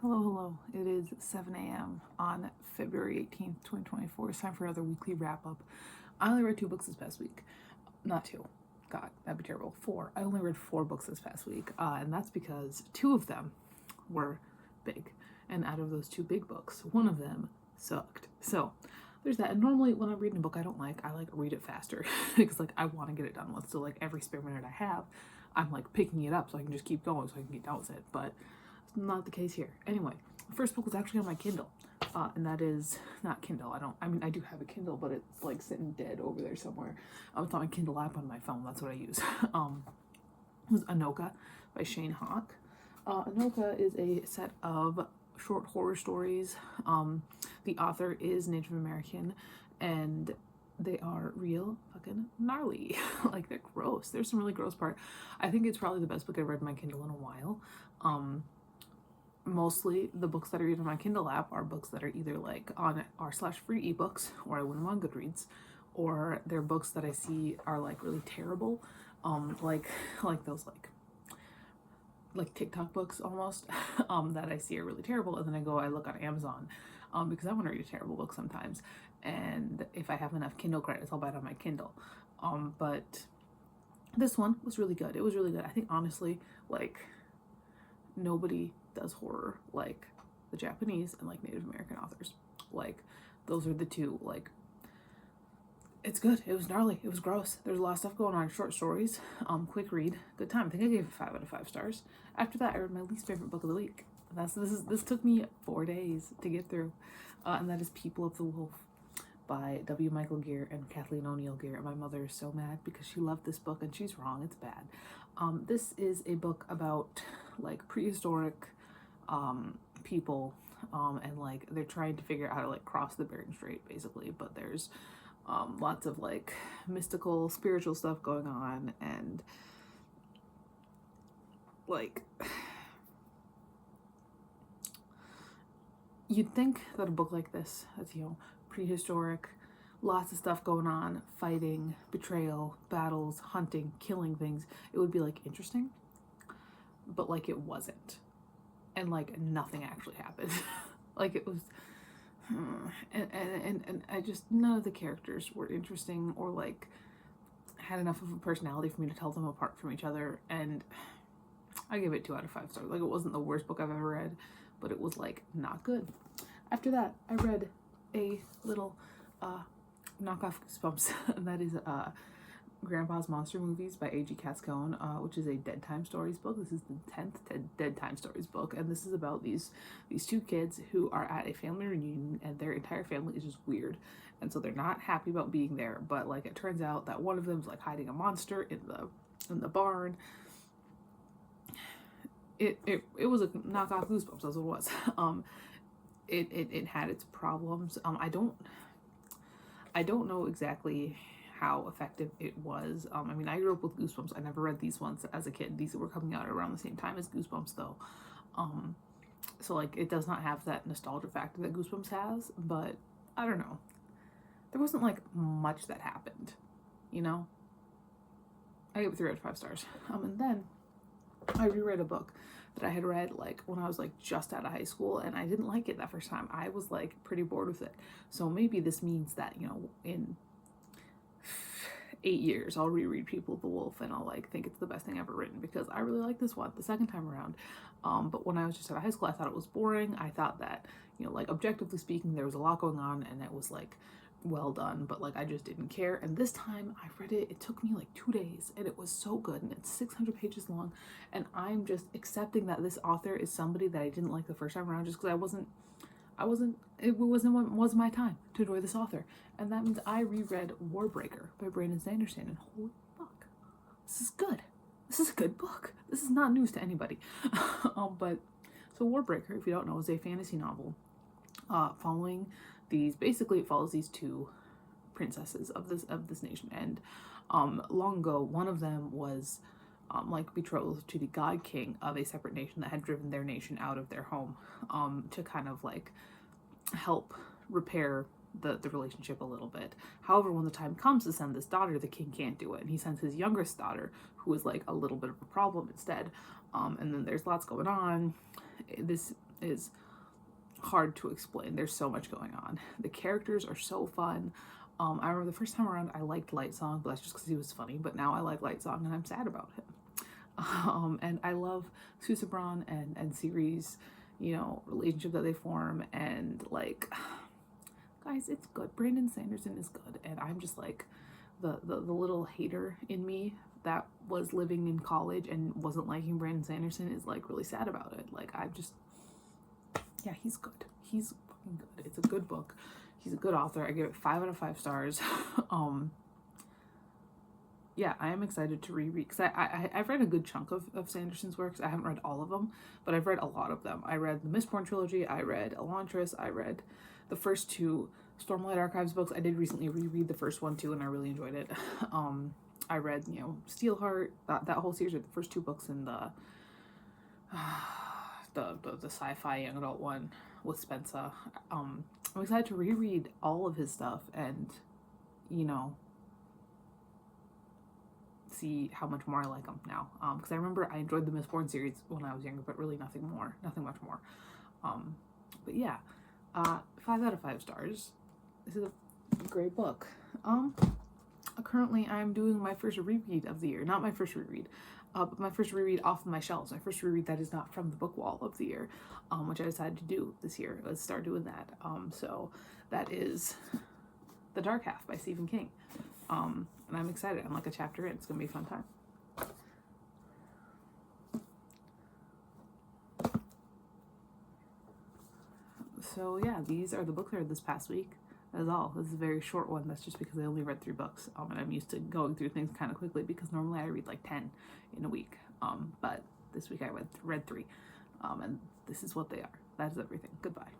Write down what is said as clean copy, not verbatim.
Hello, hello. It is 7 a.m. on February 18th, 2024. It's time for another weekly wrap up. I only read 2 books this past week. Not 2. God, that'd be terrible. 4. I only read 4 books this past week. And that's because 2 of them were big. And out of those 2 big books, one of them sucked. So there's that. And normally when I'm reading a book I don't like, I like read it faster because I want to get it done with. So every spare minute I have, I'm picking it up so I can just keep going so I can get done with it. But not the case here. Anyway, the first book was actually on my Kindle, and that is not Kindle. I do have a Kindle, but it's sitting dead over there somewhere. It's on my Kindle app on my phone. That's what I use. It was Anoka by Shane Hawk. Anoka is a set of short horror stories. The author is Native American, and they are real fucking gnarly. They're gross. There's some really gross part. I think it's probably the best book I've read in my Kindle in a while. Mostly the books that I read on my Kindle app are books that are either on r/free ebooks, or I win them on Goodreads, or they're books that I see are really terrible, those TikTok books almost, that I see are really terrible, and then I look on Amazon, because I want to read a terrible book sometimes, and if I have enough Kindle credits, I'll buy it on my Kindle, but this one was really good. It was really good. I think honestly, nobody does horror like the Japanese and Native American authors. Those are the two. It's good. It was gnarly. It was gross. There's a lot of stuff going on. Short stories. Quick read. Good time. I think I gave it 5 out of 5 stars. After that, I read my least favorite book of the week. This took me 4 days to get through, and that is People of the Wolf by W. Michael Gear and Kathleen O'Neill Gear. My mother is so mad because she loved this book and she's wrong. It's bad. This is a book about prehistoric people, and they're trying to figure out how to cross the Bering Strait basically, but there's lots of mystical spiritual stuff going on, and you'd think that a book like this, that's prehistoric, lots of stuff going on, fighting, betrayal, battles, hunting, killing things, it would be interesting, but it wasn't, and nothing actually happened. It was and I just, none of the characters were interesting or had enough of a personality for me to tell them apart from each other, and I give it 2 out of 5 stars. It wasn't the worst book I've ever read, but it was not good. After that, I read a little knockoff Goosebumps, and that is Grandpa's Monster Movies by A.G. Cascone, which is a Dead Time Stories book. This is the 10th Dead Time Stories book, and this is about these 2 kids who are at a family reunion, and their entire family is just weird, and so they're not happy about being there. But it turns out that one of them's hiding a monster in the barn. It was a knockoff Goosebumps. That's what it was. It had its problems. I don't know exactly how effective it was. I grew up with Goosebumps. I never read these ones as a kid. These were coming out around the same time as Goosebumps though. So it does not have that nostalgia factor that Goosebumps has, but I don't know. There wasn't much that happened, I gave it 3 out of 5 stars. And then I reread a book that I had read when I was just out of high school, and I didn't like it that first time. I was pretty bored with it. So maybe this means that, in 8 years I'll reread People of the Wolf and I'll think it's the best thing ever written, because I really like this one the second time around. But when I was just out of high school, I thought it was boring. I thought that, objectively speaking, there was a lot going on and it was well done, but I just didn't care. And this time I read it, it took me 2 days, and it was so good, and it's 600 pages long, and I'm just accepting that this author is somebody that I didn't like the first time around, just because it wasn't my time to enjoy this author. And that means I reread Warbreaker by Brandon Sanderson, and holy fuck, this is good. This is a good book. This is not news to anybody. But so Warbreaker, if you don't know, is a fantasy novel following it follows these 2 princesses of this nation, and long ago one of them was betrothed to the god king of a separate nation that had driven their nation out of their home, to kind of help repair the relationship a little bit. However, when the time comes to send this daughter, the king can't do it, and he sends his youngest daughter, who is a little bit of a problem instead. And then there's lots going on. This is hard to explain. There's so much going on. The characters are so fun. I remember the first time around I liked Light Song, but that's just because he was funny. But now I like Light Song and I'm sad about him. And I love Susebron and Ciri's, you know, relationship that they form, and like, guys, it's good. Brandon Sanderson is good, and I'm just like the little hater in me that was living in college and wasn't liking Brandon Sanderson is like really sad about it. Like, I'm just, yeah, he's good. He's fucking good. It's a good book. He's a good author. I give it 5 out of 5 stars. Yeah, I am excited to reread, because I've read a good chunk of Sanderson's works. I haven't read all of them, but I've read a lot of them. I read the Mistborn trilogy, I read Elantris, I read the first 2 Stormlight Archives books. I did recently reread the first one too, and I really enjoyed it. I read, you know, Steelheart, that whole series, the first 2 books in the sci-fi young adult one with Spencer. I'm excited to reread all of his stuff and, you know, see how much more I like him now. Because I remember I enjoyed the Mistborn series when I was younger, but really nothing much more. But yeah, 5 out of 5 stars. This is a great book. Currently I'm doing my first reread of the year. Not my first reread, but my first reread off of my shelves. My first reread that is not from the book wall of the year, which I decided to do this year. Let's start doing that. So that is The Dark Half by Stephen King. And I'm excited. I'm like a chapter in. It's gonna be a fun time. So yeah, these are the books I read this past week. That's all. This is a very short one. That's just because I only read 3 books. And I'm used to going through things kind of quickly because normally I read like 10 in a week. But this week I read 3. And this is what they are. That is everything. Goodbye.